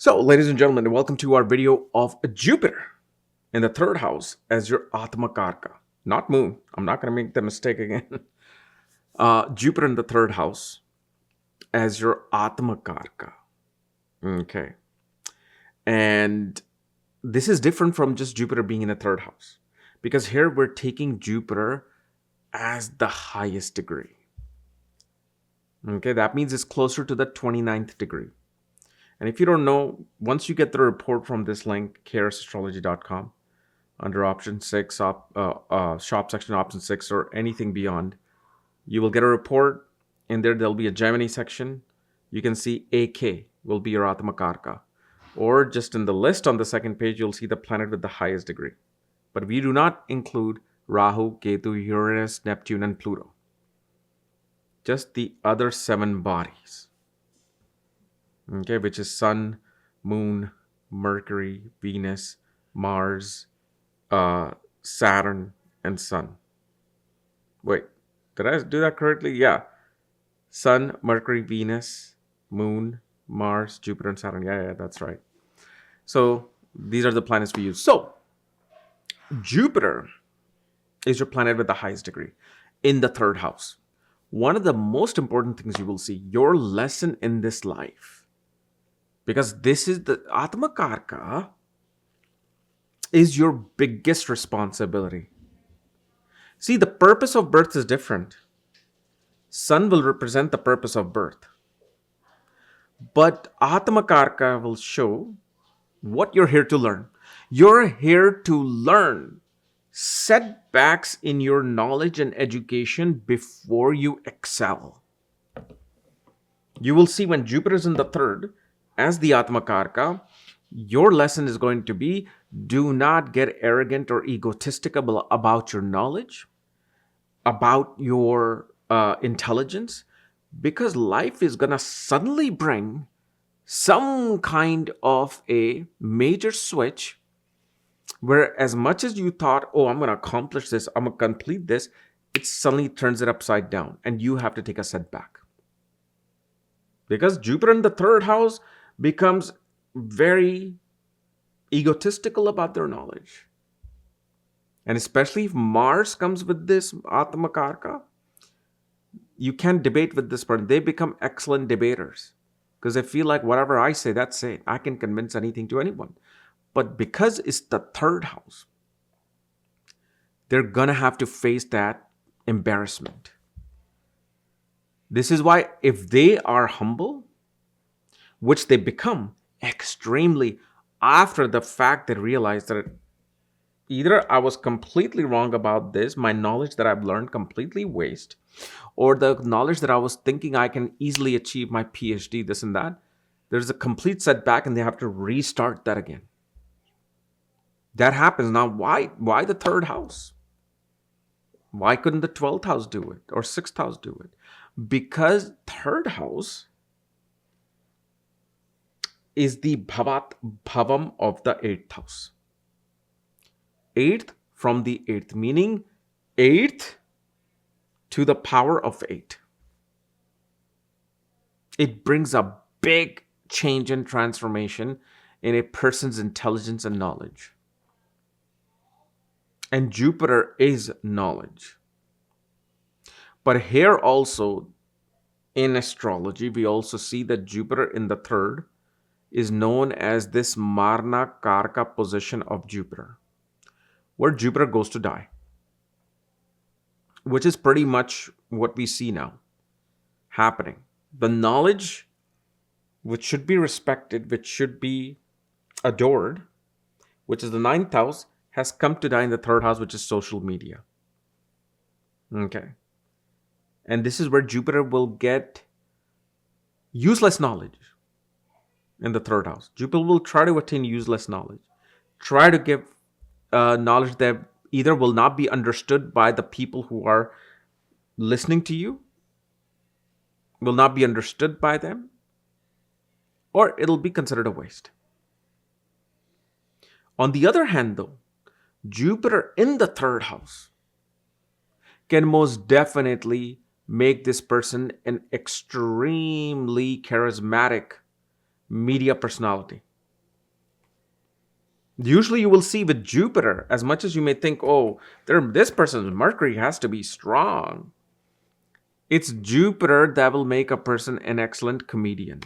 So, ladies and gentlemen, welcome to our video of Jupiter in the third house as your Atmakaraka. Not moon. I'm not going to make the mistake again. Jupiter in the third house as your Atmakaraka. Okay. And this is different from just Jupiter being in the third house. Because here we're taking Jupiter as the highest degree. Okay, that means it's closer to the 29th degree. And if you don't know, once you get the report from this link, astrology.com, under option 6, shop section option 6, or anything beyond, you will get a report. In there, there'll be a Gemini section. You can see AK will be your Atmakaraka. Or just in the list on the second page, you'll see the planet with the highest degree. But we do not include Rahu, Ketu, Uranus, Neptune, and Pluto. Just the other 7 bodies. Okay, which is Sun, Moon, Mercury, Venus, Mars, Saturn, and Sun. Wait, did I do that correctly? Yeah. Sun, Mercury, Venus, Moon, Mars, Jupiter, and Saturn. Yeah, that's right. So these are the planets we use. So Jupiter is your planet with the highest degree in the third house. One of the most important things you will see, your lesson in this life. Because this is the Atmakaraka is your biggest responsibility. See, the purpose of birth is different. Sun will represent the purpose of birth. But Atmakaraka will show what you're here to learn. You're here to learn setbacks in your knowledge and education before you excel. You will see when Jupiter is in the third, as the Atmakaraka, your lesson is going to be do not get arrogant or egotistical about your knowledge, about your intelligence, because life is going to suddenly bring some kind of a major switch where as much as you thought, oh, I'm going to accomplish this, I'm going to complete this, it suddenly turns it upside down and you have to take a setback. Because Jupiter in the third house becomes very egotistical about their knowledge. And especially if Mars comes with this Atmakaraka, you can't debate with this person. They become excellent debaters because they feel like whatever I say, that's it. I can convince anything to anyone. But because it's the third house, they're going to have to face that embarrassment. This is why if they are humble, which they become extremely after the fact they realize that either I was completely wrong about this, my knowledge that I've learned completely waste, or the knowledge that I was thinking I can easily achieve my PhD, this and that, there's a complete setback and they have to restart that again. That happens. Now, why the third house? Why couldn't the 12th house do it or 6th house do it? Because third house is the bhavam of the 8th house. 8th from the 8th, meaning 8th to the power of 8. It brings a big change and transformation in a person's intelligence and knowledge. And Jupiter is knowledge. But here also, in astrology, we also see that Jupiter in the third is known as this Marna Karka position of Jupiter, where Jupiter goes to die, which is pretty much what we see now happening. The knowledge which should be respected, which should be adored, which is the 9th house, has come to die in the third house, which is social media. Okay. And this is where Jupiter will get useless knowledge in the third house. Jupiter will try to attain useless knowledge. Try to give knowledge that either will not be understood by the people who are listening to you, will not be understood by them, or it'll be considered a waste. On the other hand, though, Jupiter in the third house can most definitely make this person an extremely charismatic media personality. Usually you will see with Jupiter, as much as you may think, oh, this person's Mercury has to be strong. It's Jupiter that will make a person an excellent comedian.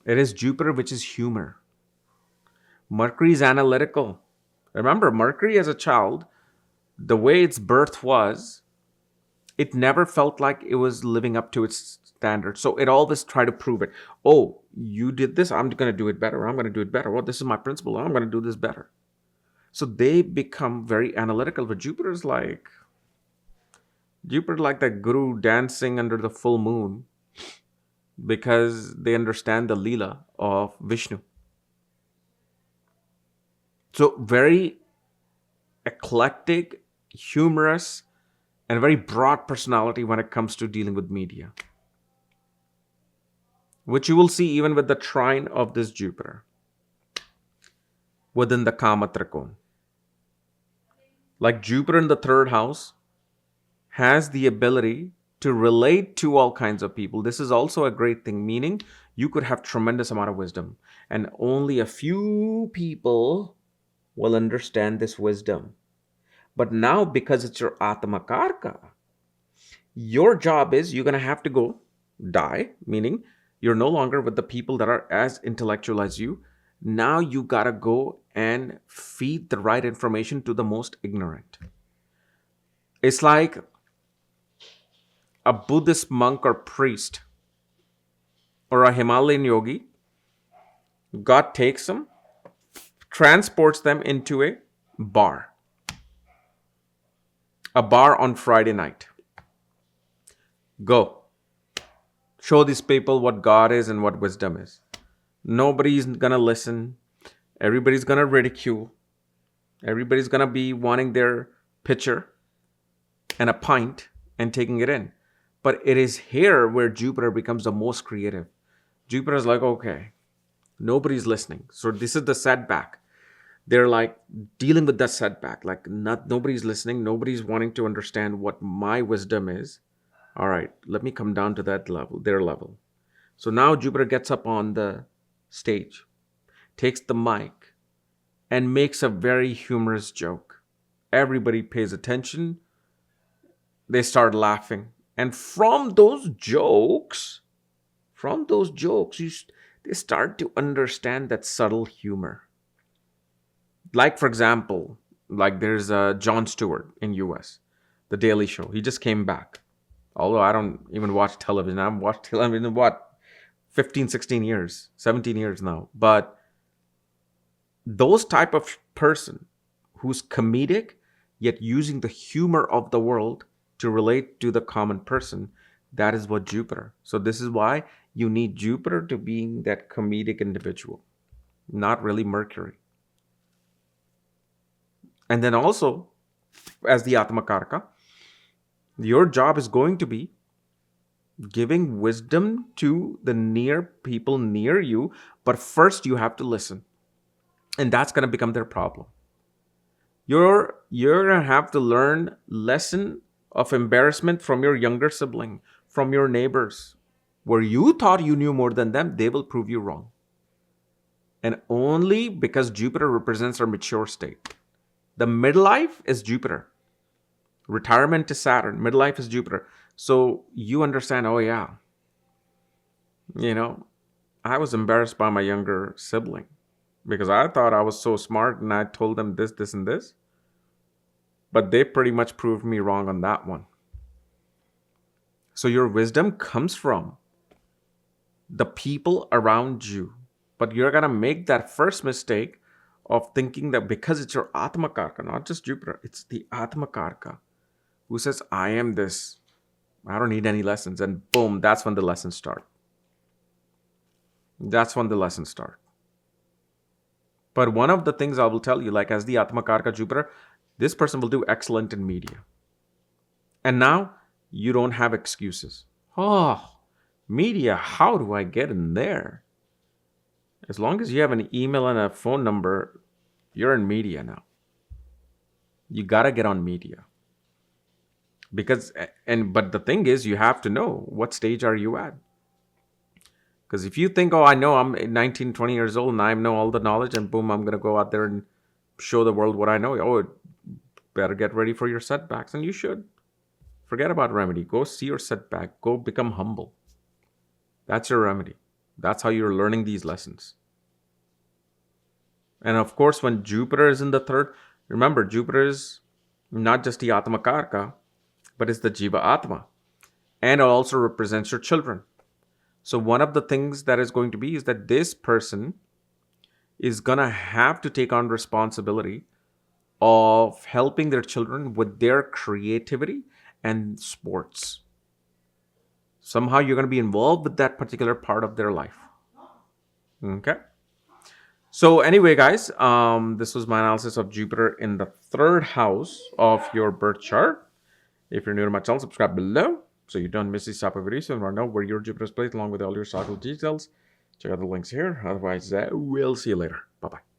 It is Jupiter which is humor. Mercury is analytical. Remember, Mercury as a child, the way its birth was, it never felt like it was living up to its standards. So it always tried to prove it. Oh, you did this, I'm going to do it better. I'm going to do it better. Well, this is my principle. I'm going to do this better. So they become very analytical. But Jupiter like that guru dancing under the full moon because they understand the Leela of Vishnu. So very eclectic, humorous, and very broad personality when it comes to dealing with media, which you will see even with the trine of this Jupiter within the Kama Trikon. Like Jupiter in the third house has the ability to relate to all kinds of people. This is also a great thing, meaning you could have tremendous amount of wisdom and only a few people will understand this wisdom. But now, because it's your Atmakaraka, your job is you're going to have to go die, meaning you're no longer with the people that are as intellectual as you. Now you got to go and feed the right information to the most ignorant. It's like a Buddhist monk or priest or a Himalayan yogi. God takes them, transports them into a bar on Friday night. Go. Show these people what God is and what wisdom is. Nobody's going to listen. Everybody's going to ridicule. Everybody's going to be wanting their pitcher and a pint and taking it in. But it is here where Jupiter becomes the most creative. Jupiter is like, okay, nobody's listening. So this is the setback. They're like dealing with that setback. Like nobody's listening. Nobody's wanting to understand what my wisdom is. All right, let me come down to that level, their level. So now Jupiter gets up on the stage, takes the mic, and makes a very humorous joke. Everybody pays attention. They start laughing. And from those jokes, they start to understand that subtle humor. Like, for example, like there's Jon Stewart in US, The Daily Show. He just came back. Although I don't even watch television. I've watched television, 15, 16 years, 17 years now. But those type of person who's comedic, yet using the humor of the world to relate to the common person, that is what Jupiter. So this is why you need Jupiter to being that comedic individual, not really Mercury. And then also, as the Atmakaraka, your job is going to be giving wisdom to the people near you, but first you have to listen. And that's going to become their problem. You're going to have to learn lesson of embarrassment from your younger sibling, from your neighbors. Where you thought you knew more than them, they will prove you wrong. And only because Jupiter represents our mature state. The midlife is Jupiter. Retirement is Saturn. Midlife is Jupiter. So you understand, oh yeah, I was embarrassed by my younger sibling because I thought I was so smart and I told them this, this, and this. But they pretty much proved me wrong on that one. So your wisdom comes from the people around you. But you're going to make that first mistake of thinking that because it's your Atmakaraka, not just Jupiter, it's the Atmakaraka who says, I am this. I don't need any lessons. And boom, that's when the lessons start. But one of the things I will tell you, like as the Atmakaraka Jupiter, this person will do excellent in media. And now you don't have excuses. Oh, media, how do I get in there? As long as you have an email and a phone number, you're in media now. You got to get on media. But the thing is, you have to know what stage are you at. Because if you think, oh, I know I'm 19, 20 years old and I know all the knowledge and boom, I'm going to go out there and show the world what I know. Oh, better get ready for your setbacks. And you should. Forget about remedy. Go see your setback. Go become humble. That's your remedy. That's how you're learning these lessons. And of course, when Jupiter is in the third, remember, Jupiter is not just the Atmakaraka, but it's the Jiva Atma. And it also represents your children. So one of the things that is going to be is that this person is going to have to take on responsibility of helping their children with their creativity and sports. Somehow you're going to be involved with that particular part of their life. Okay. So anyway, guys, this was my analysis of Jupiter in the third house of your birth chart. If you're new to my channel, subscribe below so you don't miss these type of videos and want to know where your Jupiter is placed along with all your astrological details. Check out the links here. Otherwise, we'll see you later. Bye-bye.